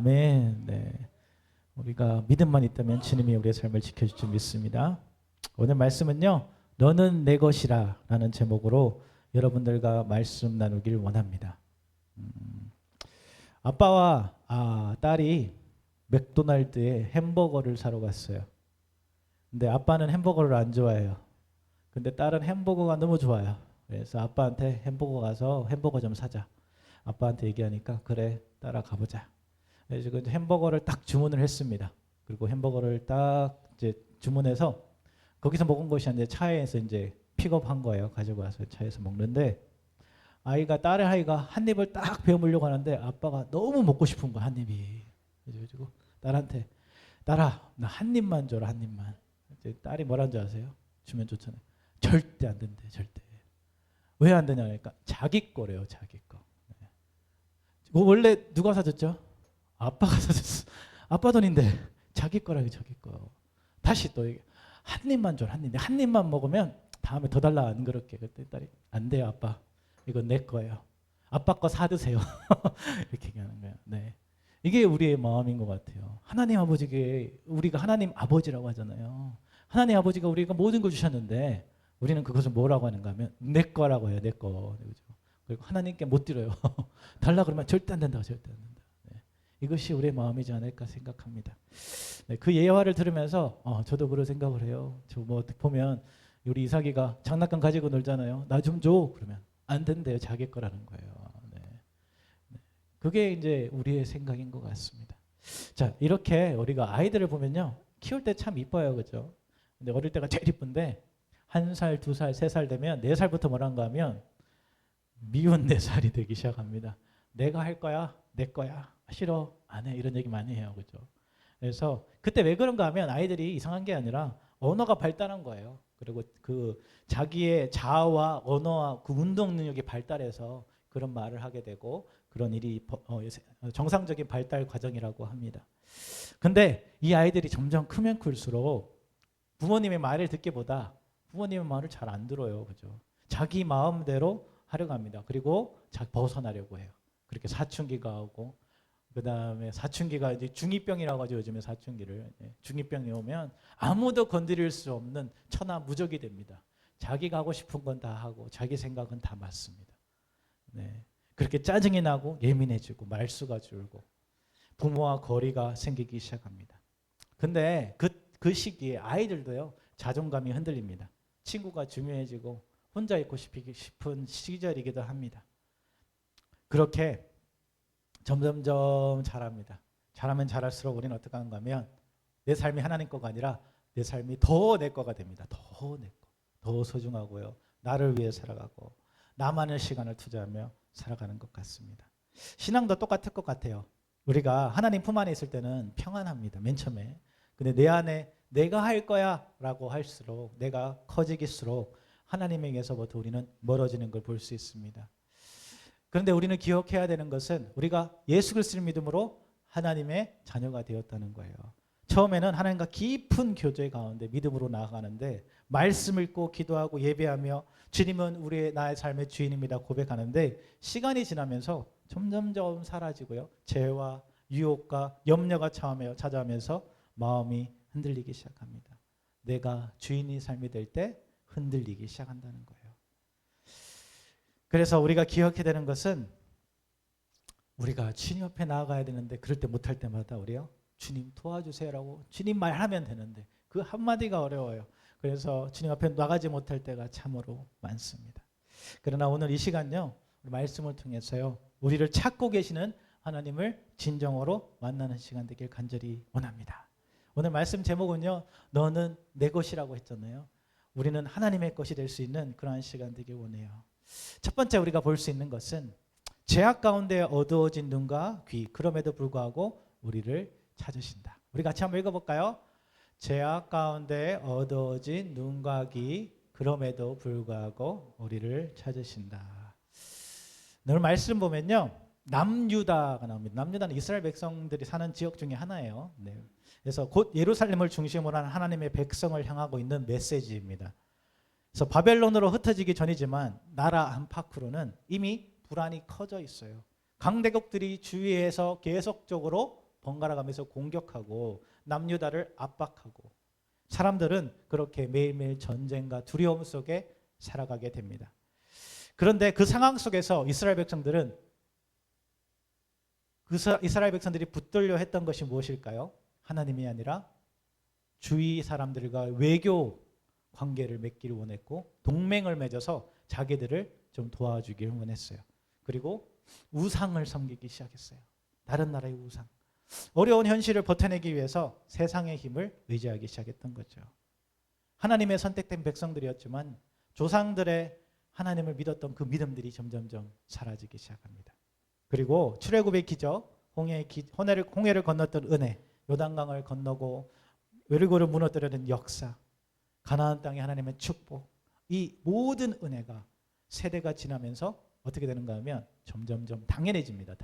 아멘. 네. 우리가 믿음만 있다면 주님이 우리의 삶을 지켜줄 줄 믿습니다. 오늘 말씀은요, 너는 내 것이라 라는 제목으로 여러분들과 말씀 나누길 원합니다. 아빠와 딸이 맥도날드에 햄버거를 사러 갔어요. 근데 아빠는 햄버거를 안 좋아해요. 근데 딸은 햄버거가 너무 좋아요. 그래서 아빠한테 햄버거 가서 햄버거 좀 사자. 아빠한테 얘기하니까 그래 딸아 가보자. 그래서 그 햄버거를 딱 주문을 했습니다. 그리고 햄버거를 딱 이제 주문해서 거기서 먹은 것이 아니라 차에서 이제 픽업한 거예요. 가지고 와서 차에서 먹는데 딸의 아이가 한 입을 딱 베어물려고 하는데 아빠가 너무 먹고 싶은 거야 한 입이. 그래가지고 딸한테 딸아 나 한 입만 줘라 한 입만. 이제 딸이 뭐라는 줄 아세요? 주면 좋잖아요. 절대 안 된대 절대. 왜 안 되냐 그러니까 자기 거래요 자기 거. 네. 원래 누가 사줬죠? 아빠가 사줬어. 아빠 돈인데 자기 거라고 자기 거. 다시 또 한 입만 줘 한 입. 한 입만 먹으면 다음에 더 달라 안 그렇게. 그때 딸이 안 돼요 아빠. 이건 내 거예요. 아빠 거 사드세요. 이렇게 얘기하는 거예요. 네. 이게 우리의 마음인 것 같아요. 하나님 아버지께 우리가 하나님 아버지라고 하잖아요. 하나님 아버지가 우리가 모든 걸 주셨는데 우리는 그것을 뭐라고 하는가 하면 내 거라고 해요. 내 거. 그리고 하나님께 못 드려요. 달라 그러면 절대 안 된다고 절대 안 된다. 네. 이것이 우리의 마음이지 않을까 생각합니다. 네. 그 예화를 들으면서 저도 그런 생각을 해요. 저 뭐 보면 우리 이삭이가 장난감 가지고 놀잖아요. 나 좀 줘. 그러면 안 된대요. 자기 거라는 거예요. 네. 네. 그게 이제 우리의 생각인 것 같습니다. 자, 이렇게 우리가 아이들을 보면요. 키울 때 참 이뻐요. 그죠? 근데 어릴 때가 제일 이쁜데 1살, 2살, 3살 되면 4살부터 뭐란가 하면 미운 4살이 되기 시작합니다. 내가 할 거야. 내 거야. 싫어. 안 해. 이런 얘기 많이 해요. 그죠? 그래서 그때 왜 그런가 하면 아이들이 이상한 게 아니라 언어가 발달한 거예요. 그리고 그 자기의 자아와 언어와 그 운동 능력이 발달해서 그런 말을 하게 되고 그런 일이 정상적인 발달 과정이라고 합니다. 근데 이 아이들이 점점 크면 클수록 부모님의 말을 듣기보다 부모님의 말을 잘 안 들어요. 그죠? 자기 마음대로 하려고 합니다. 그리고 벗어나려고 해요. 그렇게 사춘기가 오고 그다음에 사춘기가 이제 중2병이라고 하죠. 요즘에 사춘기를. 중2병이 오면 아무도 건드릴 수 없는 천하무적이 됩니다. 자기가 하고 싶은 건 다 하고 자기 생각은 다 맞습니다. 네. 그렇게 짜증이 나고 예민해지고 말수가 줄고 부모와 거리가 생기기 시작합니다. 근데 그 시기에 아이들도요. 자존감이 흔들립니다. 친구가 중요해지고 혼자 있고 싶은 시절이기도 합니다. 그렇게 점점점 자랍니다. 자라면 자랄수록 우리는 어떻게 하는가 하면 내 삶이 하나님 거가 아니라 내 삶이 더 내 거가 됩니다. 더 내 거. 더 소중하고요. 나를 위해 살아가고 나만의 시간을 투자하며 살아가는 것 같습니다. 신앙도 똑같을 것 같아요. 우리가 하나님 품 안에 있을 때는 평안합니다. 맨 처음에. 근데 내 안에 내가 할 거야 라고 할수록 내가 커지길수록 하나님에게서부터 우리는 멀어지는 걸 볼 수 있습니다. 그런데 우리는 기억해야 되는 것은 우리가 예수 그리스도를 믿음으로 하나님의 자녀가 되었다는 거예요. 처음에는 하나님과 깊은 교제 가운데 믿음으로 나아가는데 말씀 읽고 기도하고 예배하며 주님은 나의 삶의 주인입니다 고백하는데 시간이 지나면서 점점점 사라지고요. 죄와 유혹과 염려가 찾아오면서 마음이 흔들리기 시작합니다. 내가 주인의 삶이 될 때 흔들리기 시작한다는 거예요. 그래서 우리가 기억해야 되는 것은 우리가 주님 앞에 나아가야 되는데 그럴 때 못할 때마다 우리요. 주님 도와주세요라고 주님 말하면 되는데 그 한마디가 어려워요. 그래서 주님 앞에 나가지 못할 때가 참으로 많습니다. 그러나 오늘 이 시간요. 말씀을 통해서요. 우리를 찾고 계시는 하나님을 진정으로 만나는 시간 되길 간절히 원합니다. 오늘 말씀 제목은요. 너는 내 것이라고 했잖아요. 우리는 하나님의 것이 될 수 있는 그러한 시간 되길 원해요. 첫 번째 우리가 볼 수 있는 것은 죄악 가운데 어두워진 눈과 귀 그럼에도 불구하고 우리를 찾으신다. 우리 같이 한번 읽어볼까요? 죄악 가운데 어두워진 눈과 귀 그럼에도 불구하고 우리를 찾으신다. 오늘 말씀 보면요. 남유다가 나옵니다. 남유다는 이스라엘 백성들이 사는 지역 중에 하나예요. 네. 그래서 곧 예루살렘을 중심으로 하는 하나님의 백성을 향하고 있는 메시지입니다. 그래서 바벨론으로 흩어지기 전이지만 나라 안팎으로는 이미 불안이 커져 있어요. 강대국들이 주위에서 계속적으로 번갈아 가면서 공격하고 남유다를 압박하고 사람들은 그렇게 매일매일 전쟁과 두려움 속에 살아가게 됩니다. 그런데 그 상황 속에서 이스라엘 백성들이 붙들려 했던 것이 무엇일까요? 하나님이 아니라 주위 사람들과 외교 관계를 맺기를 원했고 동맹을 맺어서 자기들을 좀 도와주기를 원했어요. 그리고 우상을 섬기기 시작했어요. 다른 나라의 우상. 어려운 현실을 버텨내기 위해서 세상의 힘을 의지하기 시작했던 거죠. 하나님의 선택된 백성들이었지만 조상들의 하나님을 믿었던 그 믿음들이 점점점 사라지기 시작합니다. 그리고 출애굽의 기적, 홍해를 건넜던 은혜, 요단강을 건너고 여리고를 무너뜨리는 역사, 가나안 땅의 하나님의 축복, 이 모든 은혜가 세대가 지나면서 어떻게 되는가 하면 점점점 당연해집니다.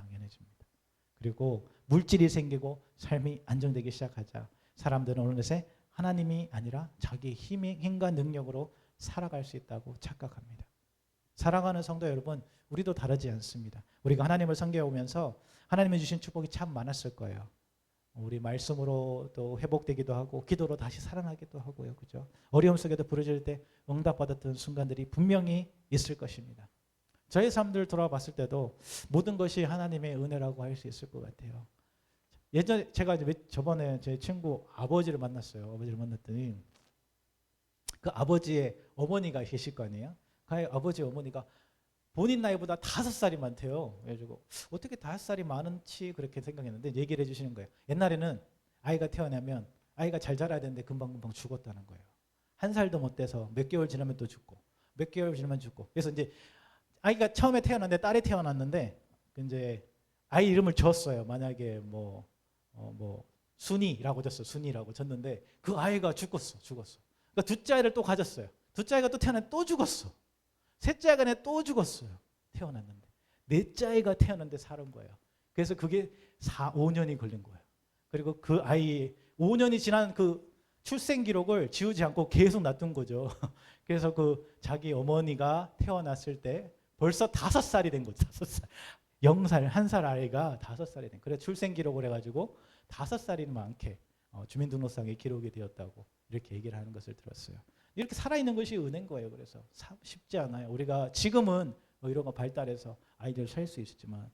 그리고 물질이 생기고 삶이 안정되기 시작하자 사람들은 어느새 하나님이 아니라 자기 힘과 능력으로 살아갈 수 있다고 착각합니다. 사랑하는 성도 여러분, 우리도 다르지 않습니다. 우리가 하나님을 섬겨오면서 하나님이 주신 축복이 참 많았을 거예요. 우리 말씀으로 또 회복되기도 하고 기도로 다시 살아나기도 하고요. 그죠? 어려움 속에도 부르짖을 때 응답받았던 순간들이 분명히 있을 것입니다. 저희 삶들 돌아봤을 때도 모든 것이 하나님의 은혜라고 할 수 있을 것 같아요. 예전에 제가 저번에 제 친구 아버지를 만났어요. 아버지를 만났더니 그 아버지의 어머니가 계실 거 아니에요. 그 아버지 어머니가 본인 나이보다 5살이 많대요. 그래가지고 어떻게 5살이 많은지 그렇게 생각했는데 얘기를 해주시는 거예요. 옛날에는 아이가 태어나면 아이가 잘 자라야 되는데 금방금방 죽었다는 거예요. 1살도 못 돼서 몇 개월 지나면 또 죽고 몇 개월 지나면 죽고. 그래서 이제 아이가 처음에 태어났는데 딸이 태어났는데 이제 아이 이름을 지었어요. 만약에 뭐 순이라고 졌어요. 순이라고 졌는데 그 아이가 죽었어. 그러니까 둘째 아이를 또 가졌어요. 둘째 아이가 또 태어났는데 또 죽었어. 셋째 아이가 또 죽었어요. 태어났는데 넷째 아이가 태어났는데 살은 거예요. 그래서 그게 5년이 걸린 거예요. 그리고 그 아이 5년이 지난 그 출생 기록을 지우지 않고 계속 놔둔 거죠. 그래서 그 자기 어머니가 태어났을 때 벌써 5살이 된 거죠. 5살. 0살, 1살 아이가 5살이 된. 그래서 출생 기록을 해가지고 5살인 많게 주민등록상에 기록이 되었다고 이렇게 얘기를 하는 것을 들었어요. 이렇게 살아있는 것이 은혜인 거예요. 그래서 쉽지 않아요. 우리가 지금은 이런 거 발달해서 아이들 살 수 있지만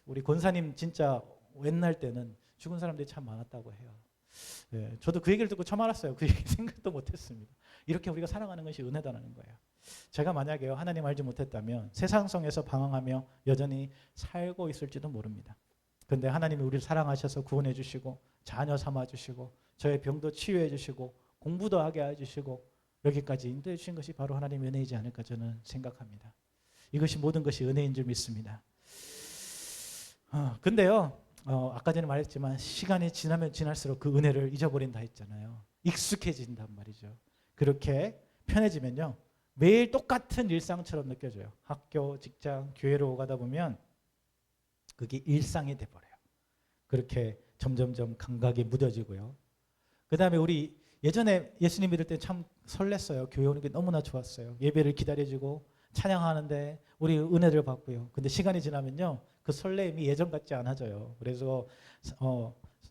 우리 권사님 진짜 옛날 때는 죽은 사람들이 참 많았다고 해요. 예, 저도 그 얘기를 듣고 처음 알았어요. 그 얘기 생각도 못했습니다. 이렇게 우리가 살아가는 것이 은혜다라는 거예요. 제가 만약에 하나님 알지 못했다면 세상성에서 방황하며 여전히 살고 있을지도 모릅니다. 그런데 하나님이 우리를 사랑하셔서 구원해 주시고 자녀 삼아 주시고 저의 병도 치유해 주시고 공부도 하게 해주시고 여기까지 인도해 주신 것이 바로 하나님의 은혜이지 않을까 저는 생각합니다. 이것이 모든 것이 은혜인 줄 믿습니다. 근데요, 아까 전에 말했지만 시간이 지나면 지날수록 그 은혜를 잊어버린다 했잖아요. 익숙해진단 말이죠. 그렇게 편해지면요, 매일 똑같은 일상처럼 느껴져요. 학교, 직장, 교회로 가다 보면 그게 일상이 돼버려요. 그렇게 점점점 감각이 무뎌지고요. 그 다음에 우리 예전에 예수님 믿을 때 참 설렜어요. 교회 오는 게 너무나 좋았어요. 예배를 기다려주고 찬양하는데 우리 은혜를 받고요. 근데 시간이 지나면요, 그 설레임이 예전 같지 않아져요. 그래서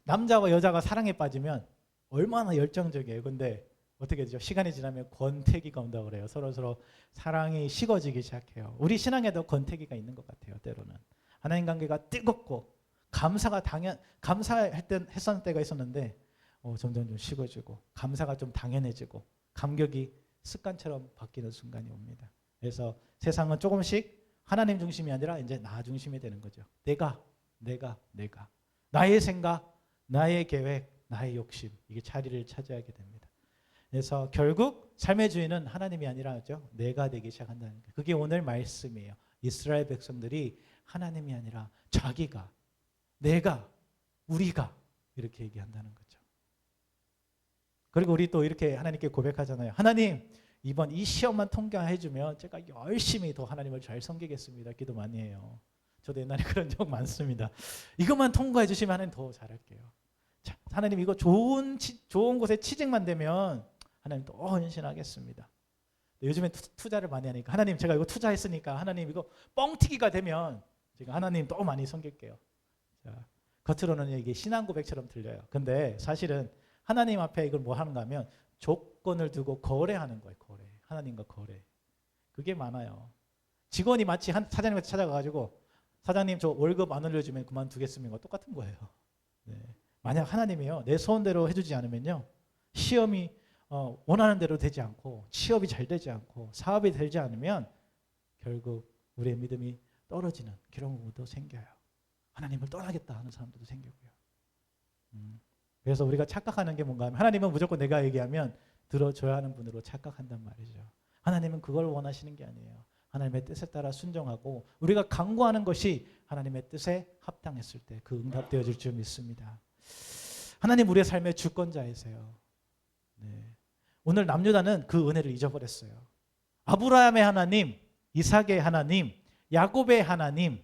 남자와 여자가 사랑에 빠지면 얼마나 열정적이에요. 근데 어떻게 되죠? 시간이 지나면 권태기가 온다고 그래요. 서로 사랑이 식어지기 시작해요. 우리 신앙에도 권태기가 있는 것 같아요. 때로는 하나님 관계가 뜨겁고 감사했던 때가 있었는데 점점 좀 식어지고 감사가 좀 당연해지고 감격이 습관처럼 바뀌는 순간이 옵니다. 그래서 세상은 조금씩 하나님 중심이 아니라 이제 나 중심이 되는 거죠. 내가 나의 생각, 나의 계획, 나의 욕심, 이게 자리를 차지하게 됩니다. 그래서 결국 삶의 주인은 하나님이 아니라죠, 내가 되기 시작한다는 거예요. 그게 오늘 말씀이에요. 이스라엘 백성들이 하나님이 아니라 자기가, 내가, 우리가 이렇게 얘기한다는 거죠. 그리고 우리 또 이렇게 하나님께 고백하잖아요. 하나님, 이번 이 시험만 통과해주면 제가 열심히 더 하나님을 잘 섬기겠습니다. 기도 많이 해요. 저도 옛날에 그런 적 많습니다. 이것만 통과해 주시면 하나님 더 잘할게요. 자, 하나님 이거 좋은 곳에 취직만 되면 하나님 또 헌신하겠습니다. 요즘엔 투자를 많이 하니까 하나님 제가 이거 투자했으니까 하나님 이거 뻥튀기가 되면 제가 하나님 또 많이 섬길게요. 자, 겉으로는 이게 신앙 고백처럼 들려요. 근데 사실은 하나님 앞에 이걸 뭐 하는가 하면 조건을 두고 거래하는 거예요. 거래. 하나님과 거래. 그게 많아요. 직원이 마치 사장님한테 찾아가가지고 사장님 저 월급 안 올려주면 그만두겠습니다. 똑같은 거예요. 네. 만약 하나님이요 내 소원대로 해주지 않으면요 시험이 원하는 대로 되지 않고 취업이 잘 되지 않고 사업이 되지 않으면 결국 우리의 믿음이 떨어지는 그런 경우도 생겨요. 하나님을 떠나겠다 하는 사람들도 생기고요. 그래서 우리가 착각하는 게 뭔가 하면 하나님은 무조건 내가 얘기하면 들어줘야 하는 분으로 착각한단 말이죠. 하나님은 그걸 원하시는 게 아니에요. 하나님의 뜻에 따라 순종하고 우리가 간구하는 것이 하나님의 뜻에 합당했을 때 그 응답되어질 줄 믿습니다. 하나님 우리의 삶의 주권자이세요. 네. 오늘 남유다는 그 은혜를 잊어버렸어요. 아브라함의 하나님, 이삭의 하나님, 야곱의 하나님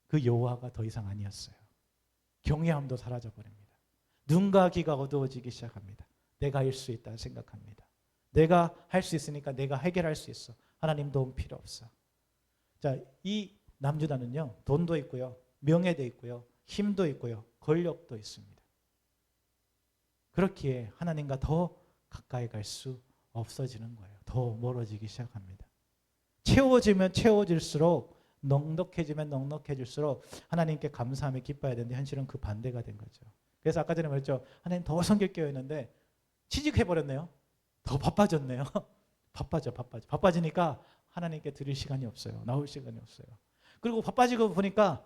그 여호와가 더 이상 아니었어요. 경외함도 사라져버립니다. 눈과 귀가 어두워지기 시작합니다. 내가 할 수 있다 생각합니다. 내가 할 수 있으니까 내가 해결할 수 있어. 하나님 도움 필요 없어. 자, 이 남유다는요 돈도 있고요, 명예도 있고요, 힘도 있고요, 권력도 있습니다. 그렇기에 하나님과 더 가까이 갈 수 없어지는 거예요. 더 멀어지기 시작합니다. 채워지면 채워질수록 넉넉해지면 넉넉해질수록 하나님께 감사하며 기뻐해야 되는데 현실은 그 반대가 된 거죠. 그래서 아까 전에 말했죠. 하나님 더 성결 깨어있는데 취직해버렸네요. 더 바빠졌네요. 바빠지니까 하나님께 드릴 시간이 없어요. 나올 시간이 없어요. 그리고 바빠지고 보니까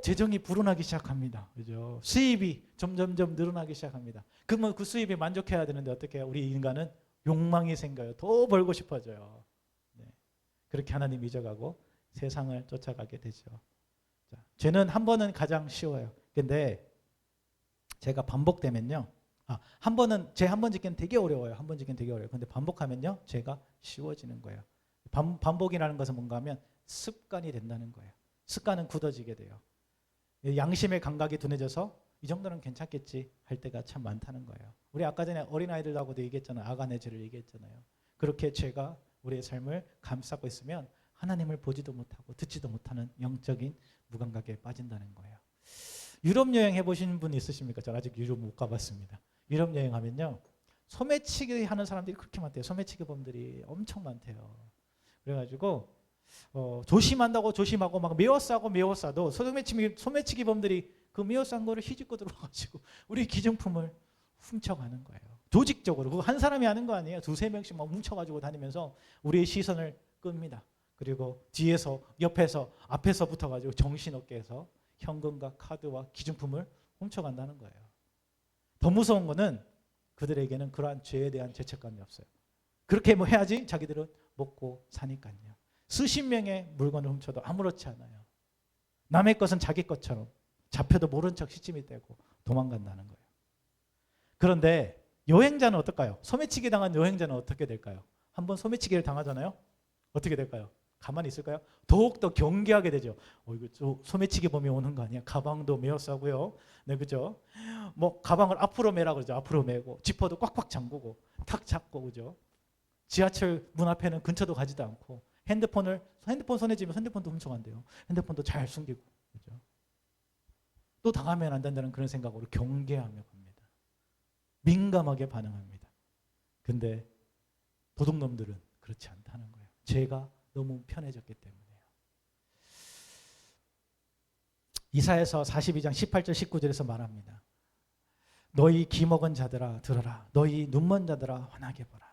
재정이 불어나기 시작합니다. 그죠? 수입이 점점점 늘어나기 시작합니다. 그러면 그 수입에 만족해야 되는데 어떻게 해요? 우리 인간은 욕망이 생겨요. 더 벌고 싶어져요. 네. 그렇게 하나님 잊어가고 세상을 쫓아가게 되죠. 자, 죄는 한 번은 가장 쉬워요. 근데 제가 반복되면요. 한 번은 죄 한 번 짓기는 되게 어려워요. 한 번 짓기는 되게 어려워요. 근데 반복하면요. 죄가 쉬워지는 거예요. 반복이라는 것은 뭔가 하면 습관이 된다는 거예요. 습관은 굳어지게 돼요. 양심의 감각이 둔해져서 이 정도는 괜찮겠지 할 때가 참 많다는 거예요. 우리 아까 전에 어린아이들하고도 얘기했잖아요. 아간의 죄를 얘기했잖아요. 그렇게 죄가 우리의 삶을 감싸고 있으면 하나님을 보지도 못하고 듣지도 못하는 영적인 무감각에 빠진다는 거예요. 유럽 여행 해보신 분 있으십니까? 저 아직 유럽 못 가봤습니다. 유럽 여행하면요. 소매치기 하는 사람들이 그렇게 많대요. 소매치기 범들이 엄청 많대요. 그래가지고 조심한다고 조심하고 막 메워싸도 소매치기 범들이 그 메워싼 거를 휘집고 들어와가지고 우리 기증품을 훔쳐가는 거예요. 조직적으로. 그거 한 사람이 하는 거 아니에요. 두세 명씩 막 뭉쳐가지고 다니면서 우리의 시선을 끕니다. 그리고 뒤에서, 옆에서, 앞에서 붙어가지고 정신없게 해서 현금과 카드와 기증품을 훔쳐간다는 거예요. 더 무서운 거는 그들에게는 그러한 죄에 대한 죄책감이 없어요. 그렇게 뭐 해야지 자기들은 먹고 사니까요. 수십 명의 물건을 훔쳐도 아무렇지 않아요. 남의 것은 자기 것처럼 잡혀도 모른 척 시침이 떼고 도망간다는 거예요. 그런데 여행자는 어떨까요? 소매치기 당한 여행자는 어떻게 될까요? 한번 소매치기를 당하잖아요. 어떻게 될까요? 가만히 있을까요? 더욱더 경계하게 되죠. 이거 소매치기 범이 오는 거 아니야? 가방도 메어싸고요. 네, 그죠? 뭐 가방을 앞으로 메라 그러죠. 앞으로 메고 지퍼도 꽉꽉 잠그고 탁 잡고 그죠? 지하철 문 앞에는 근처도 가지도 않고 핸드폰 손에 쥐면 핸드폰도 훔쳐간대요. 핸드폰도 잘 숨기고 그죠? 또 당하면 안 된다는 그런 생각으로 경계하며 갑니다. 민감하게 반응합니다. 근데 도둑놈들은 그렇지 않다는 거예요. 죄가 너무 편해졌기 때문에요. 이사야서 42장 18절 19절에서 말합니다. 너희 귀먹은 자들아 들어라. 너희 눈먼 자들아 환하게 보라.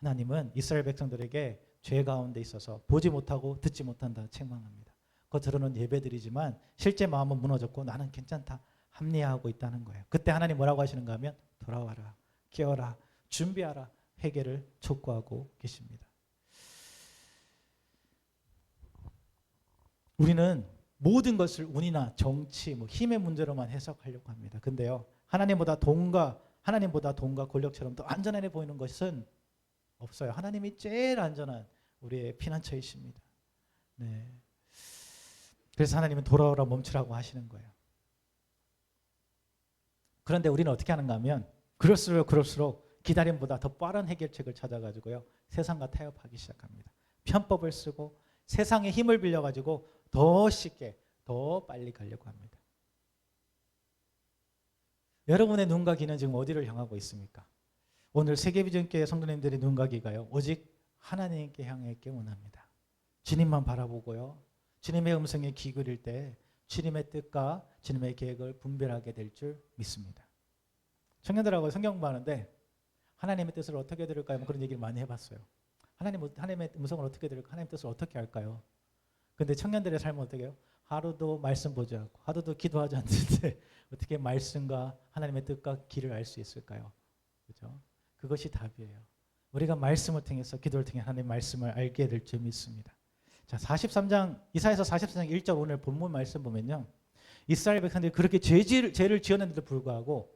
하나님은 이스라엘 백성들에게 죄 가운데 있어서 보지 못하고 듣지 못한다 책망합니다. 겉으로는 예배드리지만 실제 마음은 무너졌고 나는 괜찮다 합리화하고 있다는 거예요. 그때 하나님 뭐라고 하시는가 하면 돌아와라, 깨어라, 준비하라, 회개를 촉구하고 계십니다. 우리는 모든 것을 운이나 정치, 힘의 문제로만 해석하려고 합니다. 근데요, 하나님보다 돈과 권력처럼 더 안전해 보이는 것은 없어요. 하나님이 제일 안전한 우리의 피난처이십니다. 네. 그래서 하나님은 돌아오라 멈추라고 하시는 거예요. 그런데 우리는 어떻게 하는가 하면 그럴수록 기다림보다 더 빠른 해결책을 찾아가지고요. 세상과 타협하기 시작합니다. 편법을 쓰고 세상의 힘을 빌려가지고 더 쉽게 더 빨리 가려고 합니다. 여러분의 눈과 귀는 지금 어디를 향하고 있습니까? 오늘 세계비전교회 성도님들의 눈과 귀가요, 오직 하나님께 향해 있기 원합니다. 주님만 바라보고요, 주님의 음성에 귀 기울일 때 주님의 뜻과 주님의 계획을 분별하게 될 줄 믿습니다. 청년들하고 성경 공부하는데 하나님의 뜻을 어떻게 들을까요? 그런 얘기를 많이 해봤어요. 하나님의 음성을 어떻게 들을까? 하나님의 뜻을 어떻게 할까요? 근데 청년들의 삶은 어떻게 해요? 하루도 말씀 보지 않고 하루도 기도하지 않는데 어떻게 말씀과 하나님의 뜻과 길을 알 수 있을까요? 그렇죠? 그것이 답이에요. 우리가 말씀을 통해서, 기도를 통해 하나님의 말씀을 알게 될 줄 믿습니다. 자, 43장, 이사야서 44장 1절 오늘 본문 말씀 보면요, 이스라엘 백성들이 그렇게 죄를 지었는데도 불구하고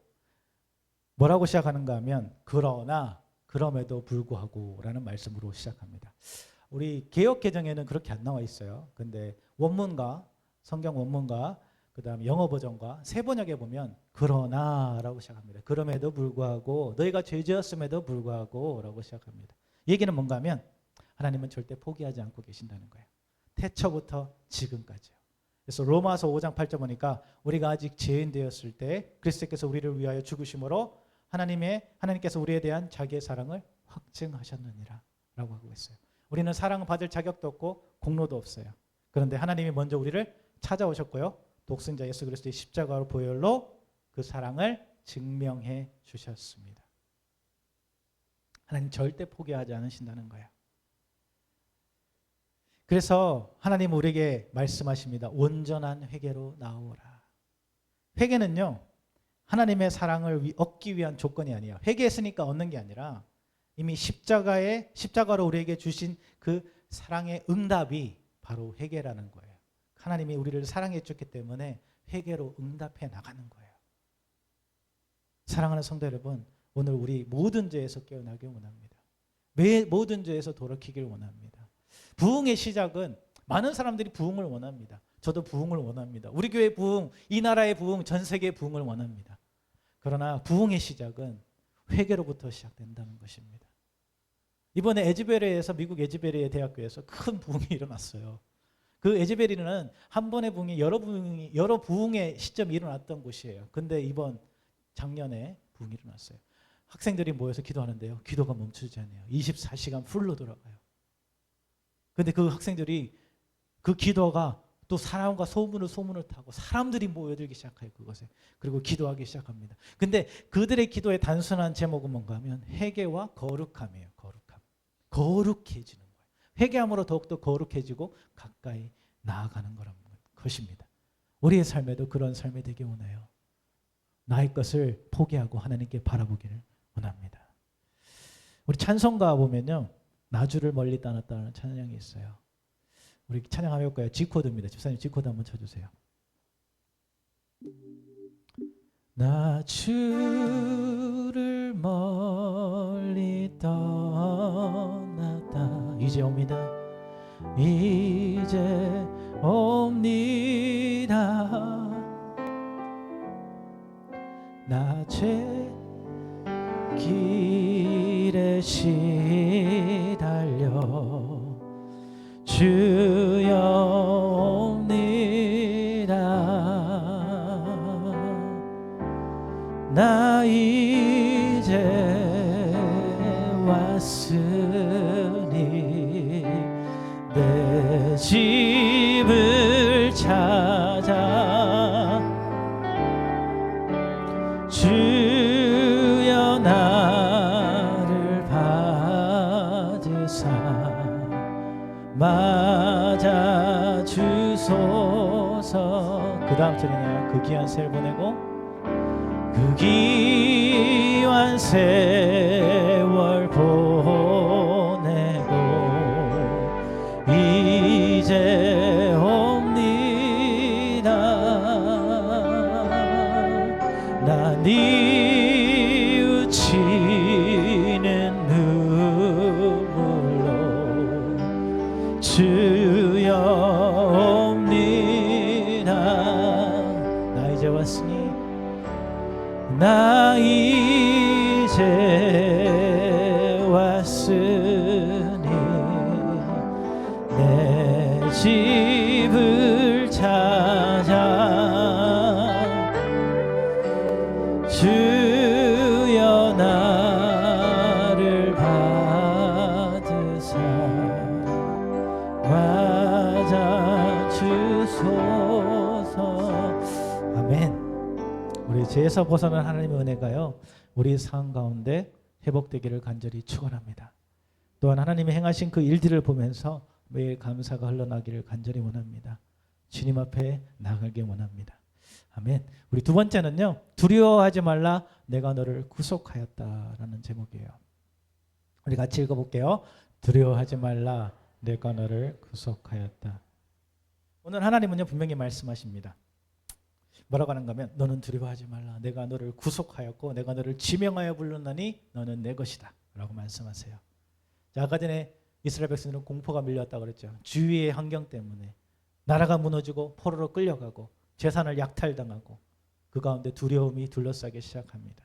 뭐라고 시작하는가 하면 그러나 그럼에도 불구하고 라는 말씀으로 시작합니다. 우리 개역개정에는 그렇게 안 나와 있어요. 근데 원문과 성경 원문과 그 다음에 영어 버전과 새 번역에 보면 그러나라고 시작합니다. 그럼에도 불구하고, 너희가 죄지었음에도 불구하고 라고 시작합니다. 얘기는 뭔가 하면 하나님은 절대 포기하지 않고 계신다는 거예요. 태초부터 지금까지요. 그래서 로마서 5장 8절 보니까 우리가 아직 죄인 되었을 때 그리스도께서 우리를 위하여 죽으심으로 하나님께서 우리에 대한 자기의 사랑을 확증하셨느니라 라고 하고 있어요. 우리는 사랑을 받을 자격도 없고 공로도 없어요. 그런데 하나님이 먼저 우리를 찾아오셨고요, 독생자 예수 그리스도의 십자가로 보혈로 그 사랑을 증명해 주셨습니다. 하나님 절대 포기하지 않으신다는 거예요. 그래서 하나님은 우리에게 말씀하십니다. 온전한 회개로 나오라. 회개는요, 하나님의 사랑을 얻기 위한 조건이 아니에요. 회개했으니까 얻는 게 아니라 이미 십자가로 우리에게 주신 그 사랑의 응답이 바로 회개라는 거예요. 하나님이 우리를 사랑해 주셨기 때문에 회개로 응답해 나가는 거예요. 사랑하는 성도 여러분, 오늘 우리 모든 죄에서 깨어나길 원합니다. 모든 죄에서 돌이키길 원합니다. 부흥의 시작은, 많은 사람들이 부흥을 원합니다. 저도 부흥을 원합니다. 우리 교회 부흥, 이 나라의 부흥, 전 세계의 부흥을 원합니다. 그러나 부흥의 시작은 회개로부터 시작된다는 것입니다. 이번에 에즈베리에서, 미국 에즈베리 대학교에서 큰 부흥이 일어났어요. 그 에즈베리는 한 번의 부흥이 여러 부흥의 시점이 일어났던 곳이에요. 근데 이번 작년에 부흥이 일어났어요. 학생들이 모여서 기도하는데요, 기도가 멈추지 않아요. 24시간 풀로 돌아가요. 근데 그 학생들이, 그 기도가 또 사람과 소문을 타고 사람들이 모여들기 시작해요, 그것에. 그리고 기도하기 시작합니다. 근데 그들의 기도의 단순한 제목은 뭔가 하면 회개와 거룩함이에요. 거룩해지는 거예요. 회개함으로 더욱더 거룩해지고 가까이 나아가는 거라는 것입니다. 우리의 삶에도 그런 삶이 되기 원해요. 나의 것을 포기하고 하나님께 바라보기를 원합니다. 우리 찬송가 보면요, 나주를 멀리 떠났다는 찬양이 있어요. 우리 찬양 한번 해볼까요? G코드입니다. 집사님 G코드 한번 쳐주세요. 나주를 멀리 떠났다. 이제 옵니다. 이제 옵니다. 나 죄 길에 시달려 주여 옵니다. 나 이제 왔으니 내 집을 찾아 주여 나를 받으사 맞아 주소서. 그 다음 절이네요. 그 귀한 세월 보내고, 그 귀한 세월 보내고 이제 옵니다. 나 뉘우치는 눈물로 주여 옵니다. 나 이제 왔으니 나 이제 왔으니 내 집을 찾아 주여 우리 죄에서 벗어난 하나님의 은혜가요, 우리 삶 가운데 회복되기를 간절히 축원합니다. 또한 하나님이 행하신 그 일들을 보면서 매일 감사가 흘러나기를 간절히 원합니다. 주님 앞에 나가길 원합니다. 아멘. 우리 두 번째는요, 두려워하지 말라 내가 너를 구속하였다라는 제목이에요. 우리 같이 읽어볼게요. 두려워하지 말라 내가 너를 구속하였다. 오늘 하나님은요 분명히 말씀하십니다. 뭐라고 하는가 하면 너는 두려워하지 말라 내가 너를 구속하였고 내가 너를 지명하여 불렀나니 너는 내 것이다 라고 말씀하세요. 자, 아까 전에 이스라엘 백성들은 공포가 밀려왔다고 그랬죠. 주위의 환경 때문에 나라가 무너지고 포로로 끌려가고 재산을 약탈당하고 그 가운데 두려움이 둘러싸기 시작합니다.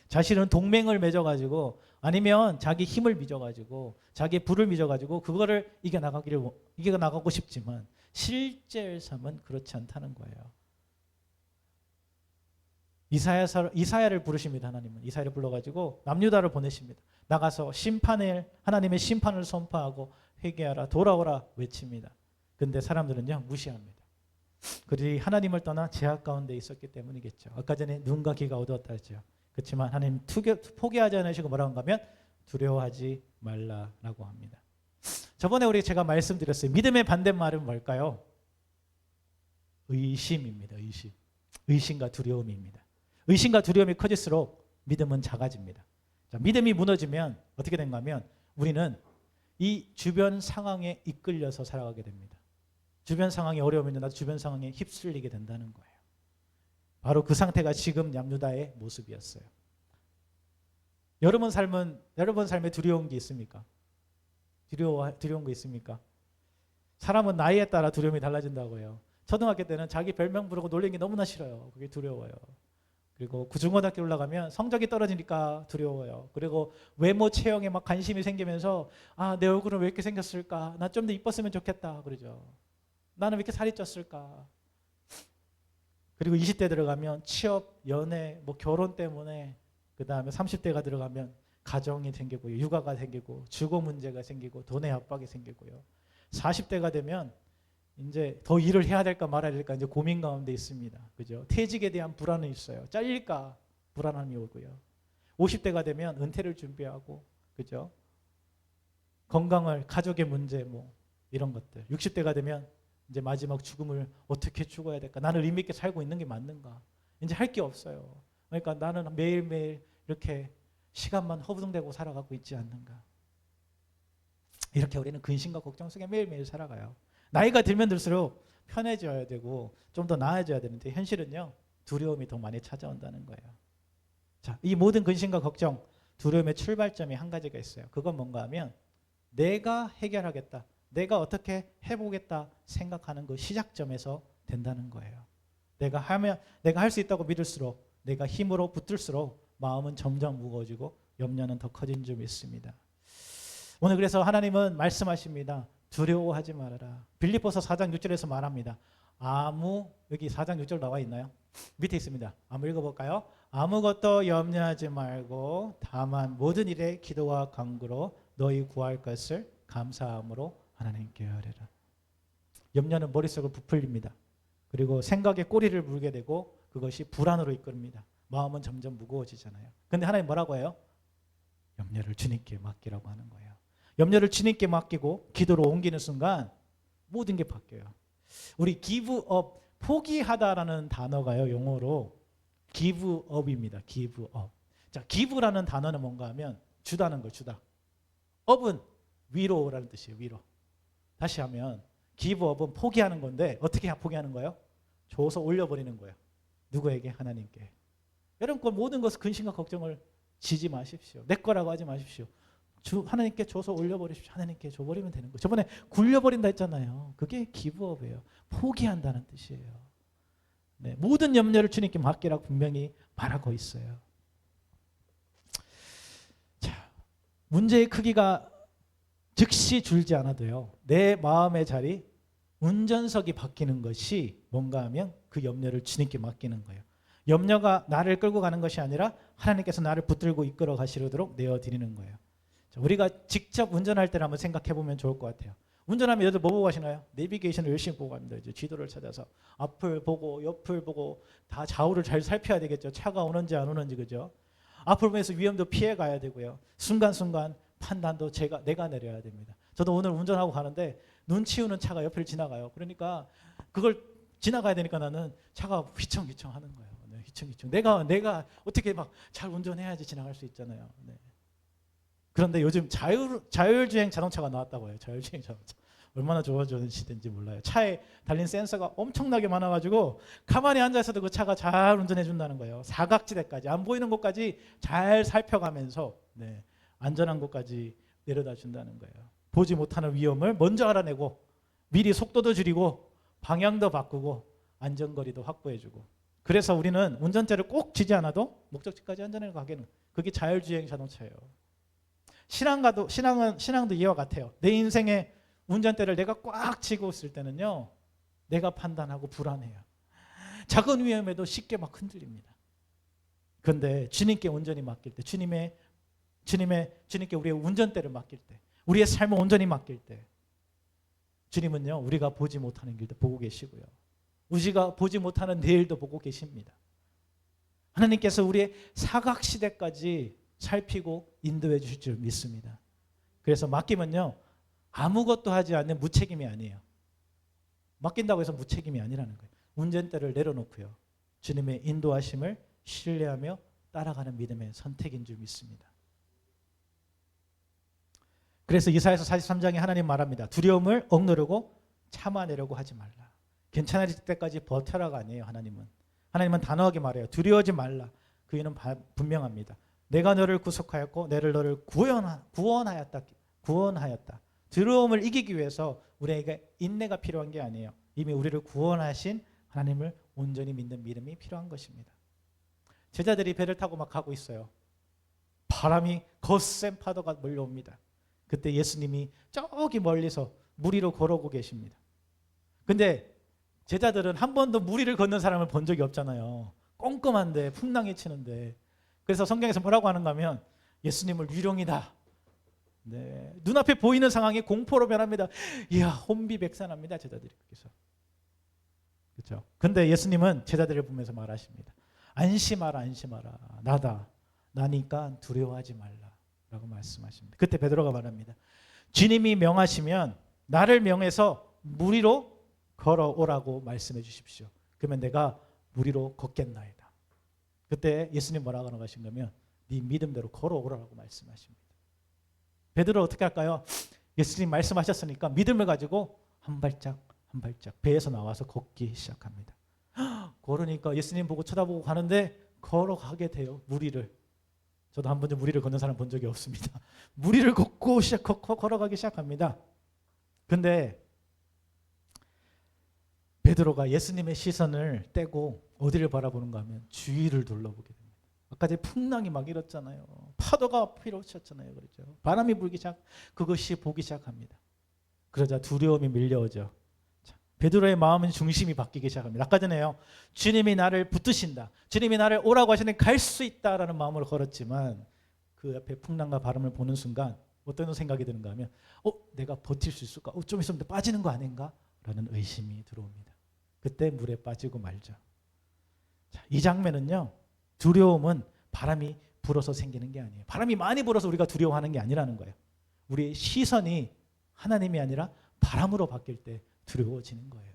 자신은 동맹을 맺어가지고 아니면 자기 힘을 빚어가지고 자기 부를 빚어가지고 그거를 이겨나가고 싶지만 실제의 삶은 그렇지 않다는 거예요. 이사야를 부르십니다. 하나님은 이사야를 불러가지고 남유다를 보내십니다. 나가서 하나님의 심판을 선포하고 회개하라 돌아오라 외칩니다. 근데 사람들은요 무시합니다. 그들이 하나님을 떠나 죄악 가운데 있었기 때문이겠죠. 아까 전에 눈과 귀가 어두웠다 했죠. 그렇지만 하나님 포기하지 않으시고 뭐라고 하면 두려워하지 말라라고 합니다. 저번에 제가 말씀드렸어요. 믿음의 반대말은 뭘까요? 의심입니다. 의심과 두려움입니다. 의심과 두려움이 커질수록 믿음은 작아집니다. 자, 믿음이 무너지면 어떻게 된가 하면 우리는 이 주변 상황에 이끌려서 살아가게 됩니다. 주변 상황이 어려우면 나도 주변 상황에 휩쓸리게 된다는 거예요. 바로 그 상태가 지금 남유다의 모습이었어요. 여러분 삶에 두려운 게 있습니까? 두려운 거 있습니까? 사람은 나이에 따라 두려움이 달라진다고 해요. 초등학교 때는 자기 별명 부르고 놀리는 게 너무나 싫어요. 그게 두려워요. 그리고 중고등학교 올라가면 성적이 떨어지니까 두려워요. 그리고 외모 체형에 막 관심이 생기면서 내 얼굴은 왜 이렇게 생겼을까? 나 좀 더 이뻤으면 좋겠다. 그러죠. 나는 왜 이렇게 살이 쪘을까? 그리고 20대 들어가면 취업, 연애, 결혼 때문에 그 다음에 30대가 들어가면 가정이 생기고 육아가 생기고 주거 문제가 생기고 돈의 압박이 생기고요. 40대가 되면 이제 더 일을 해야 될까 말아야 될까 이제 고민 가운데 있습니다. 그죠? 퇴직에 대한 불안은 있어요. 잘릴까 불안함이 오고요. 50대가 되면 은퇴를 준비하고 그죠? 건강을 가족의 문제 이런 것들. 60대가 되면 이제 마지막 죽음을 어떻게 죽어야 될까? 나는 의미 있게 살고 있는 게 맞는가? 이제 할 게 없어요. 그러니까 나는 매일매일 이렇게 시간만 허부동대고 살아가고 있지 않는가? 이렇게 우리는 근심과 걱정 속에 매일매일 살아가요. 나이가 들면 들수록 편해져야 되고 좀 더 나아져야 되는데 현실은요 두려움이 더 많이 찾아온다는 거예요. 자, 이 모든 근심과 걱정, 두려움의 출발점이 한 가지가 있어요. 그건 뭔가 하면 내가 해결하겠다, 내가 어떻게 해보겠다 생각하는 그 시작점에서 된다는 거예요. 내가 할 수 있다고 믿을수록 내가 힘으로 붙들수록 마음은 점점 무거워지고 염려는 더 커진 줄 믿습니다. 오늘 그래서 하나님은 말씀하십니다. 두려워하지 말아라. 빌립보서 4장 6절에서 말합니다. 여기 4장 6절 나와 있나요? 밑에 있습니다. 한번 읽어볼까요? 아무것도 염려하지 말고 다만 모든 일에 기도와 간구로 너희 구할 것을 감사함으로 하나님께 아뢰라. 염려는 머릿속을 부풀립니다. 그리고 생각에 꼬리를 물게 되고 그것이 불안으로 이끌립니다. 마음은 점점 무거워지잖아요. 근데 하나님 뭐라고 해요? 염려를 주님께 맡기라고 하는 거예요. 염려를 주님께 맡기고 기도로 옮기는 순간 모든 게 바뀌어요. 우리 give up, 포기하다라는 단어가요. 용어로 give up입니다. give up. 자, give라는 단어는 뭔가 하면 주다는 걸 주다. up은 위로라는 뜻이에요. 위로. 다시 하면 give up은 포기하는 건데 어떻게 포기하는 거예요? 줘서 올려버리는 거예요. 누구에게? 하나님께. 여러분 모든 것을 근심과 걱정을 지지 마십시오. 내 거라고 하지 마십시오. 하나님께 줘서 올려버리십시오. 하나님께 줘버리면 되는 거예요. 저번에 굴려버린다 했잖아요. 그게 기브업이에요. 포기한다는 뜻이에요. 네, 모든 염려를 주님께 맡기라고 분명히 말하고 있어요. 자, 문제의 크기가 즉시 줄지 않아도요. 내 마음의 자리, 운전석이 바뀌는 것이 뭔가 하면 그 염려를 주님께 맡기는 거예요. 염려가 나를 끌고 가는 것이 아니라 하나님께서 나를 붙들고 이끌어 가시도록 내어드리는 거예요. 자, 우리가 직접 운전할 때를 한번 생각해 보면 좋을 것 같아요. 운전하면 여러분 뭐 보고 가시나요? 내비게이션을 열심히 보고 갑니다. 이제 지도를 찾아서 앞을 보고 옆을 보고 다 좌우를 잘 살펴야 되겠죠. 차가 오는지 안 오는지, 그죠? 앞을 보면서 위험도 피해 가야 되고요. 순간순간 판단도 내가 내려야 됩니다. 저도 오늘 운전하고 가는데 눈치 오는 차가 옆을 지나가요. 그러니까 그걸 지나가야 되니까 나는 차가 휘청휘청 하는 거예요. 네, 휘청휘청. 내가 어떻게 막 잘 운전해야지 지나갈 수 있잖아요. 네. 그런데 요즘 자율주행 자동차가 나왔다고 해요. 자율주행 자동차. 얼마나 좋아졌는지 몰라요. 차에 달린 센서가 엄청나게 많아가지고 가만히 앉아서도 그 차가 잘 운전해 준다는 거예요. 사각지대까지 안 보이는 곳까지 잘 살펴가면서 네, 안전한 곳까지 내려다 준다는 거예요. 보지 못하는 위험을 먼저 알아내고 미리 속도도 줄이고 방향도 바꾸고 안전거리도 확보해주고. 그래서 우리는 운전대를 꼭 쥐지 않아도 목적지까지 안전하게 가게는 그게 자율주행 자동차예요. 신앙도 이와 같아요. 내 인생의 운전대를 내가 꽉 쥐고 있을 때는요, 내가 판단하고 불안해요. 작은 위험에도 쉽게 막 흔들립니다. 그런데 주님께 온전히 맡길 때, 주님께 우리의 운전대를 맡길 때, 우리의 삶을 온전히 맡길 때, 주님은요, 우리가 보지 못하는 길도 보고 계시고요, 우리가 보지 못하는 내일도 보고 계십니다. 하나님께서 우리의 사각시대까지 살피고 인도해 주실 줄 믿습니다. 그래서 맡기면요, 아무것도 하지 않는 무책임이 아니에요. 맡긴다고 해서 무책임이 아니라는 거예요. 운전대를 내려놓고요, 주님의 인도하심을 신뢰하며 따라가는 믿음의 선택인 줄 믿습니다. 그래서 이사야서 43장에 하나님 말합니다. 두려움을 억누르고 참아내려고 하지 말라. 괜찮아질 때까지 버텨라가 아니에요. 하나님은 단호하게 말해요. 두려워하지 말라. 그 이유는 분명합니다. 내가 너를 구속하였고 너를 구원하였다. 두려움을 이기기 위해서 우리에게 인내가 필요한 게 아니에요. 이미 우리를 구원하신 하나님을 온전히 믿는 믿음이 필요한 것입니다. 제자들이 배를 타고 막 가고 있어요. 바람이 거센 파도가 몰려옵니다. 그때 예수님이 저기 멀리서 물 위로 걸어오고 계십니다. 근데 제자들은 한 번도 물 위를 걷는 사람을 본 적이 없잖아요. 꼼꼼한데 풍랑이 치는데. 그래서 성경에서 뭐라고 하는가 하면 예수님을 유령이다. 네, 눈앞에 보이는 상황이 공포로 변합니다. 이야, 혼비백산합니다. 제자들이 거기서. 그렇죠? 근데 예수님은 제자들을 보면서 말하십니다. 안심하라. 나다. 나니까 두려워하지 말라라고 말씀하십니다. 그때 베드로가 말합니다. 주님이 명하시면 나를 명해서 물 위로 걸어오라고 말씀해 주십시오. 그러면 내가 물 위로 걷겠나이다. 그때 예수님 뭐라고 하신가면 네 믿음대로 걸어오라고 말씀하십니다. 베드로 어떻게 할까요? 예수님 말씀하셨으니까 믿음을 가지고 한 발짝 배에서 나와서 걷기 시작합니다. 걸으니까 예수님 보고 쳐다보고 가는데 걸어가게 돼요. 물 위를. 저도 한 번도 물 위를 걷는 사람 본 적이 없습니다. 물 위를 걸어가기 시작합니다. 근데 베드로가 예수님의 시선을 떼고 어디를 바라보는가 하면 주위를 둘러보게 됩니다. 아까 전에 풍랑이 막 일었잖아요. 파도가 피로쳤잖아요. 그렇죠? 바람이 불기 그것이 보기 시작합니다. 그러자 두려움이 밀려오죠. 베드로의 마음은 중심이 바뀌기 시작합니다. 아까 전에요, 주님이 나를 붙드신다, 주님이 나를 오라고 하시는 갈 수 있다라는 마음으로 걸었지만 그 옆에 풍랑과 바람을 보는 순간 어떤 생각이 드는가 하면 내가 버틸 수 있을까? 좀 있으면 빠지는 거 아닌가? 라는 의심이 들어옵니다. 그때 물에 빠지고 말죠. 자, 이 장면은요, 두려움은 바람이 불어서 생기는 게 아니에요. 바람이 많이 불어서 우리가 두려워하는 게 아니라는 거예요. 우리의 시선이 하나님이 아니라 바람으로 바뀔 때 두려워지는 거예요.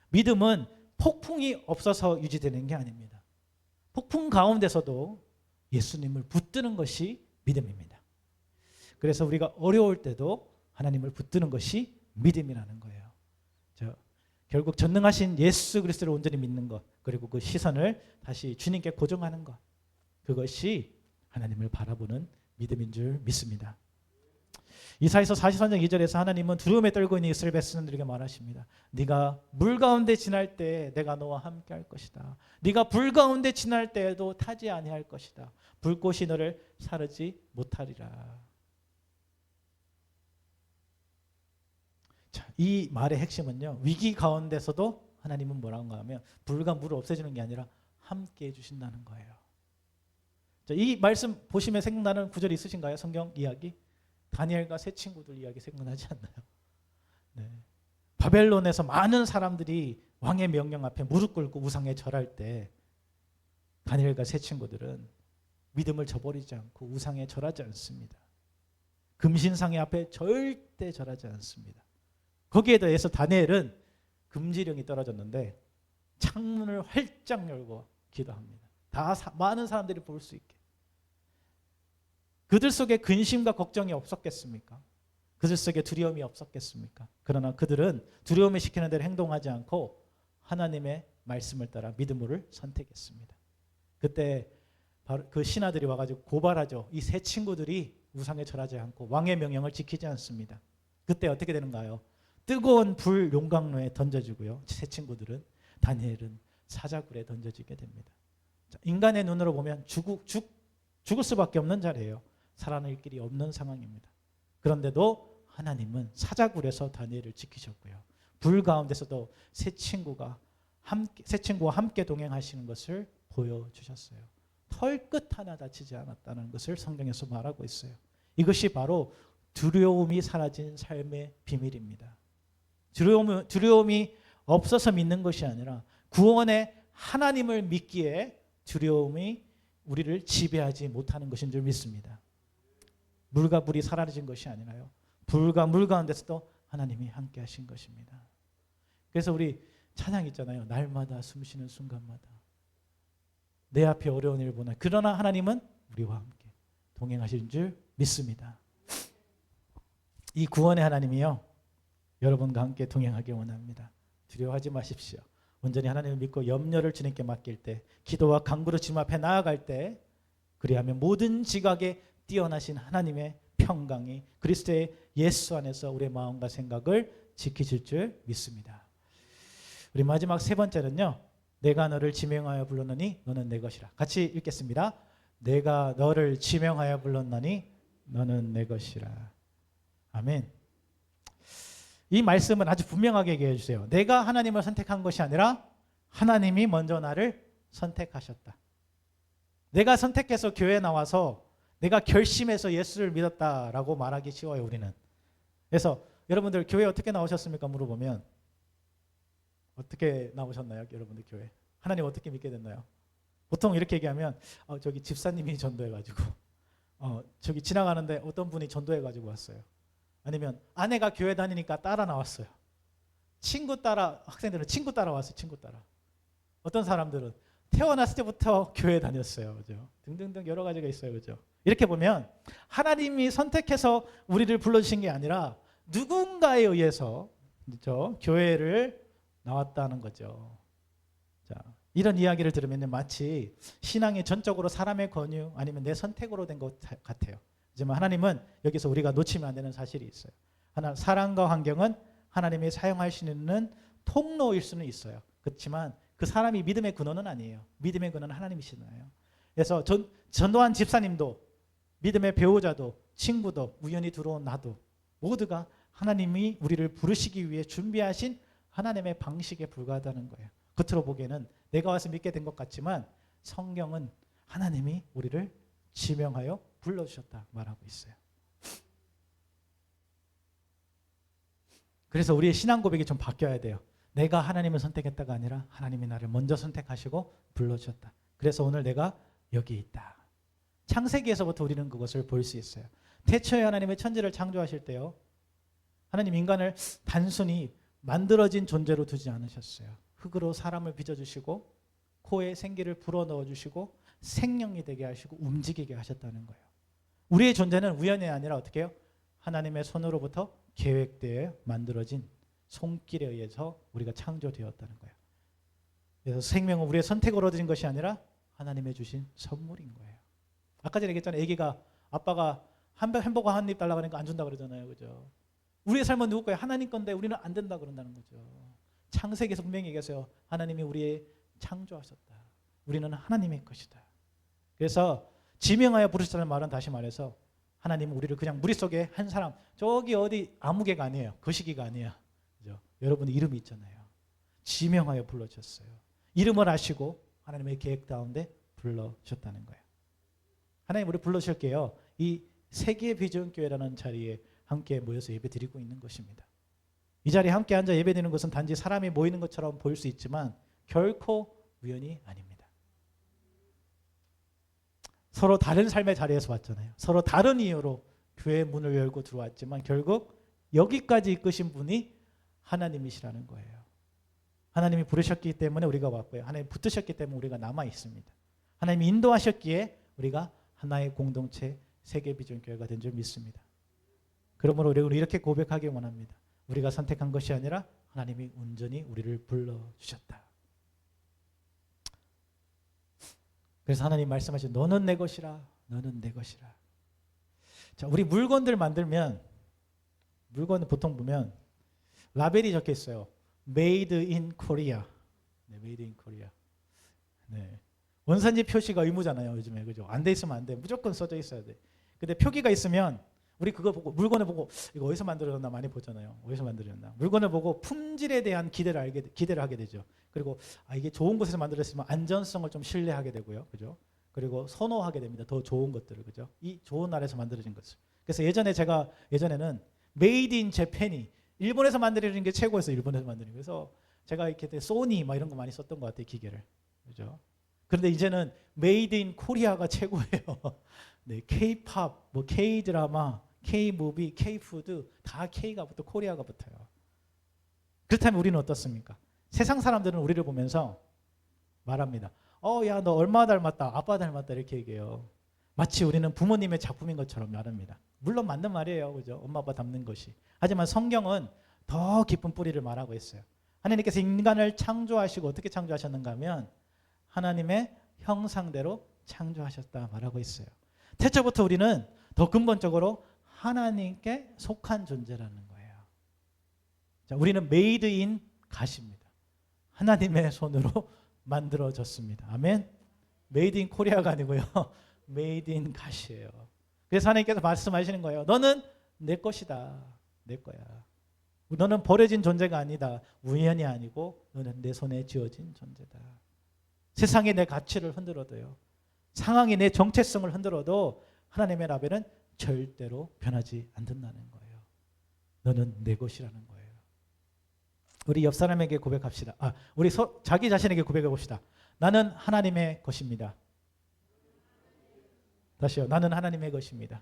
믿음은 폭풍이 없어서 유지되는 게 아닙니다. 폭풍 가운데서도 예수님을 붙드는 것이 믿음입니다. 그래서 우리가 어려울 때도 하나님을 붙드는 것이 믿음이라는 거예요. 결국 전능하신 예수 그리스도를 온전히 믿는 것, 그리고 그 시선을 다시 주님께 고정하는 것, 그것이 하나님을 바라보는 믿음인 줄 믿습니다. 이사야서 43장 2절에서 하나님은 두려움에 떨고 있는 이스라엘 백성들에게 말하십니다. 네가 물 가운데 지날 때 내가 너와 함께 할 것이다. 네가 불 가운데 지날 때에도 타지 아니할 것이다. 불꽃이 너를 사르지 못하리라. 자, 이 말의 핵심은요, 위기 가운데서도 하나님은 뭐라고 하면 불과 물을 없애주는 게 아니라 함께 해주신다는 거예요. 자, 이 말씀 보시면 생각나는 구절이 있으신가요? 성경 이야기? 다니엘과 세 친구들 이야기 생각나지 않나요? 네. 바벨론에서 많은 사람들이 왕의 명령 앞에 무릎 꿇고 우상에 절할 때 다니엘과 세 친구들은 믿음을 저버리지 않고 우상에 절하지 않습니다. 금신상의 앞에 절대 절하지 않습니다. 거기에 대해서 다니엘은 금지령이 떨어졌는데 창문을 활짝 열고 기도합니다. 많은 사람들이 볼 수 있게. 그들 속에 근심과 걱정이 없었겠습니까? 그들 속에 두려움이 없었겠습니까? 그러나 그들은 두려움이 시키는 대로 행동하지 않고 하나님의 말씀을 따라 믿음을 선택했습니다. 그때 바로 그 신하들이 와가지고 고발하죠. 이 세 친구들이 우상에 절하지 않고 왕의 명령을 지키지 않습니다. 그때 어떻게 되는가요? 뜨거운 불 용광로에 던져지고요. 세 친구들은, 다니엘은 사자굴에 던져지게 됩니다. 자, 인간의 눈으로 보면 죽을 수밖에 없는 자리예요. 살아날 길이 없는 상황입니다. 그런데도 하나님은 사자굴에서 다니엘을 지키셨고요. 불 가운데서도 세 친구와 함께 동행하시는 것을 보여주셨어요. 털끝 하나 다치지 않았다는 것을 성경에서 말하고 있어요. 이것이 바로 두려움이 사라진 삶의 비밀입니다. 두려움이 없어서 믿는 것이 아니라 구원의 하나님을 믿기에 두려움이 우리를 지배하지 못하는 것인 줄 믿습니다. 물과 불이 사라진 것이 아니라요. 불과 물 가운데서도 하나님이 함께 하신 것입니다. 그래서 우리 찬양 있잖아요. 날마다 숨쉬는 순간마다 내 앞에 어려운 일을 보나 그러나 하나님은 우리와 함께 동행하신 줄 믿습니다. 이 구원의 하나님이요, 여러분과 함께 동행하기 원합니다. 두려워하지 마십시오. 온전히 하나님을 믿고 염려를 주님께 맡길 때, 기도와 간구로 주님 앞에 나아갈 때, 그리하면 모든 지각에 뛰어나신 하나님의 평강이 그리스도의 예수 안에서 우리의 마음과 생각을 지키실 줄 믿습니다. 우리 마지막 세 번째는요, 내가 너를 지명하여 불렀노니 너는 내 것이라. 같이 읽겠습니다. 내가 너를 지명하여 불렀노니 너는 내 것이라. 아멘. 이 말씀은 아주 분명하게 얘기해 주세요. 내가 하나님을 선택한 것이 아니라 하나님이 먼저 나를 선택하셨다. 내가 선택해서 교회에 나와서 내가 결심해서 예수를 믿었다라고 말하기 쉬워요, 우리는. 그래서 여러분들 교회 어떻게 나오셨습니까? 물어보면 어떻게 나오셨나요? 여러분들 교회. 하나님 어떻게 믿게 됐나요? 보통 이렇게 얘기하면 저기 집사님이 전도해가지고 저기 지나가는데 어떤 분이 전도해가지고 왔어요. 아니면 아내가 교회 다니니까 따라 나왔어요. 학생들은 친구 따라 왔어요. 친구 따라. 어떤 사람들은 태어났을 때부터 교회 다녔어요. 그죠? 등등등 여러 가지가 있어요. 그죠? 이렇게 보면 하나님이 선택해서 우리를 불러주신 게 아니라 누군가에 의해서 그렇죠? 교회를 나왔다는 거죠. 자, 이런 이야기를 들으면 마치 신앙이 전적으로 사람의 권유 아니면 내 선택으로 된 것 같아요. 하지만 하나님은 여기서 우리가 놓치면 안 되는 사실이 있어요. 사람과 환경은 하나님이 사용하시는 통로일 수는 있어요. 그렇지만 그 사람이 믿음의 근원은 아니에요. 믿음의 근원은 하나님이시잖아요. 그래서 전도한 집사님도, 믿음의 배우자도, 친구도, 우연히 들어온 나도 모두가 하나님이 우리를 부르시기 위해 준비하신 하나님의 방식에 불과하다는 거예요. 겉으로 보기에는 내가 와서 믿게 된 것 같지만 성경은 하나님이 우리를 지명하여 불러주셨다 말하고 있어요. 그래서 우리의 신앙 고백이 좀 바뀌어야 돼요. 내가 하나님을 선택했다가 아니라 하나님이 나를 먼저 선택하시고 불러주셨다. 그래서 오늘 내가 여기 있다. 창세기에서부터 우리는 그것을 볼 수 있어요. 태초에 하나님의 천지를 창조하실 때요, 하나님 인간을 단순히 만들어진 존재로 두지 않으셨어요. 흙으로 사람을 빚어주시고 코에 생기를 불어넣어주시고 생명이 되게 하시고 움직이게 하셨다는 거예요. 우리의 존재는 우연이 아니라 어떻게 해요? 하나님의 손으로부터 계획되어 만들어진 손길에 의해서 우리가 창조되었다는 거예요. 그래서 생명은 우리의 선택으로 얻어진 것이 아니라 하나님의 주신 선물인 거예요. 아까 전에 얘기했잖아요. 애기가 아빠가 햄버거 한 입 달라고 하니까 안 준다고 그러잖아요. 그죠? 우리의 삶은 누구 거예요? 하나님 건데 우리는 안 된다 그런다는 거죠. 창세기에서 분명히 얘기했어요. 하나님이 우리의 창조하셨다. 우리는 하나님의 것이다. 그래서 지명하여 부르셨다는 말은 다시 말해서 하나님은 우리를 그냥 머릿속에 한 사람, 저기 어디 아무개가 아니에요. 거시기가 아니에요. 그죠? 여러분의 이름이 있잖아요. 지명하여 불러주셨어요. 이름을 아시고 하나님의 계획 가운데 불러주셨다는 거예요. 하나님 우리 불러주실게요. 이 세계 비전교회라는 자리에 함께 모여서 예배 드리고 있는 것입니다. 이 자리에 함께 앉아 예배드리는 것은 단지 사람이 모이는 것처럼 보일 수 있지만 결코 우연이 아닙니다. 서로 다른 삶의 자리에서 왔잖아요. 서로 다른 이유로 교회 문을 열고 들어왔지만 결국 여기까지 이끄신 분이 하나님이시라는 거예요. 하나님이 부르셨기 때문에 우리가 왔고요. 하나님이 붙으셨기 때문에 우리가 남아 있습니다. 하나님이 인도하셨기에 우리가 하나의 공동체 세계비전교회가 된 줄 믿습니다. 그러므로 우리는 이렇게 고백하기 원합니다. 우리가 선택한 것이 아니라 하나님이 온전히 우리를 불러주셨다. 그래서 하나님 말씀하신 너는 내 것이라, 너는 내 것이라. 자, 우리 물건들 만들면 물건을 보통 보면 라벨이 적혀 있어요. Made in Korea. 네, Made in Korea. 네. 원산지 표시가 의무잖아요, 요즘에. 그죠? 안 돼 있으면 안 돼. 무조건 써져 있어야 돼. 근데 표기가 있으면 우리 그거 보고 물건을 보고 이거 어디서 만들어졌나 많이 보잖아요. 어디서 만들어졌나. 물건을 보고 품질에 대한 기대를 하게 되죠. 그리고 이게 좋은 곳에서 만들었으면 안전성을 좀 신뢰하게 되고요. 그죠? 그리고 선호하게 됩니다. 더 좋은 것들을. 그죠? 이 좋은 나라에서 만들어진 것을. 그래서 예전에는 메이드 인 재팬이 일본에서 만들어진 게 최고였어요. 일본에서 만드는 게. 그래서 제가 이렇게 소니 막 이런 거 많이 썼던 것 같아요. 기계를. 그죠? 그런데 이제는 메이드 인 코리아가 최고예요. 네, K-팝, 뭐 K-드라마, K-무비, K-푸드 다 K가 붙어 코리아가 붙어요. 그렇다면 우리는 어떻습니까? 세상 사람들은 우리를 보면서 말합니다. 야, 너 얼마 닮았다. 아빠 닮았다. 이렇게 얘기해요. 마치 우리는 부모님의 작품인 것처럼 말합니다. 물론 맞는 말이에요. 그죠? 엄마 아빠 닮는 것이. 하지만 성경은 더 깊은 뿌리를 말하고 있어요. 하나님께서 인간을 창조하시고 어떻게 창조하셨는가 하면 하나님의 형상대로 창조하셨다 말하고 있어요. 태초부터 우리는 더 근본적으로 하나님께 속한 존재라는 거예요. 자, 우리는 메이드 인 갓입니다. 하나님의 손으로 만들어졌습니다. 아멘. 메이드 인 코리아가 아니고요. 메이드 인 갓이에요. 그래서 하나님께서 말씀하시는 거예요. 너는 내 것이다. 내 거야. 너는 버려진 존재가 아니다. 우연이 아니고 너는 내 손에 쥐어진 존재다. 세상이 내 가치를 흔들어도요. 상황이 내 정체성을 흔들어도 하나님의 라벨은 절대로 변하지 않는다는 거예요. 너는 내 것이라는 거예요. 우리 옆 사람에게 고백합시다. 우리 자기 자신에게 고백해 봅시다. 나는 하나님의 것입니다. 다시요. 나는 하나님의 것입니다.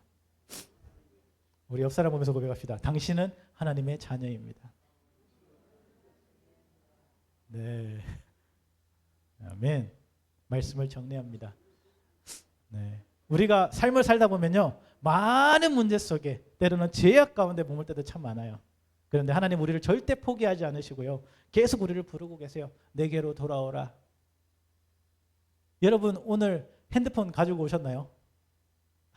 우리 옆 사람 보면서 고백합시다. 당신은 하나님의 자녀입니다. 네. 아멘. 말씀을 정리합니다. 네. 우리가 삶을 살다 보면요. 많은 문제 속에 때로는 죄악 가운데 머물 때도 참 많아요. 그런데 하나님 우리를 절대 포기하지 않으시고요. 계속 우리를 부르고 계세요. 내게로 돌아오라. 여러분 오늘 핸드폰 가지고 오셨나요?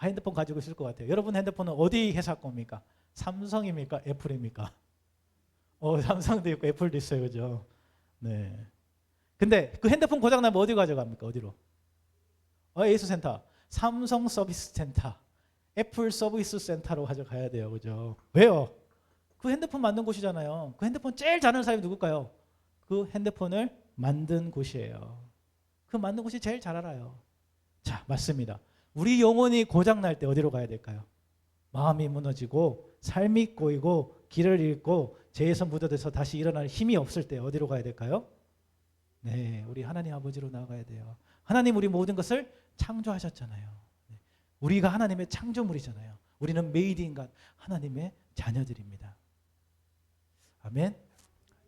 핸드폰 가지고 있을 것 같아요. 여러분 핸드폰은 어디 회사 겁니까? 삼성입니까? 애플입니까? 삼성도 있고 애플도 있어요. 그죠? 네. 근데 그 핸드폰 고장나면 어디 가져갑니까? 어디로? 에이스센터, 삼성 서비스 센터, 애플 서비스 센터로 가져가야 돼요. 그죠? 왜요? 그 핸드폰 만든 곳이잖아요. 그 핸드폰 제일 잘하는 사람이 누굴까요? 그 핸드폰을 만든 곳이에요. 그 만든 곳이 제일 잘 알아요. 자, 맞습니다. 우리 영혼이 고장날 때 어디로 가야 될까요? 마음이 무너지고 삶이 꼬이고 길을 잃고 죄에서 묻어져서 다시 일어날 힘이 없을 때 어디로 가야 될까요? 네, 우리 하나님 아버지로 나가야 돼요. 하나님 우리 모든 것을 창조하셨잖아요. 우리가 하나님의 창조물이잖아요. 우리는 메이드 인 갓, 하나님의 자녀들입니다. 아멘.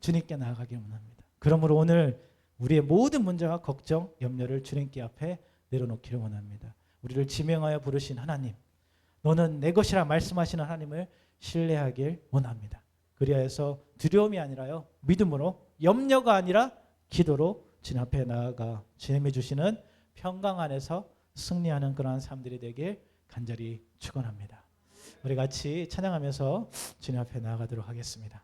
주님께 나아가길 원합니다. 그러므로 오늘 우리의 모든 문제와 걱정, 염려를 주님께 앞에 내려놓기를 원합니다. 우리를 지명하여 부르신 하나님, 너는 내 것이라 말씀하시는 하나님을 신뢰하길 원합니다. 그리하여서 두려움이 아니라요, 믿음으로, 염려가 아니라 기도로 주님 앞에 나아가 주님이 주시는 평강 안에서 승리하는 그러한 삶들이 되길 간절히 축원합니다. 우리 같이 찬양하면서 주님 앞에 나아가도록 하겠습니다.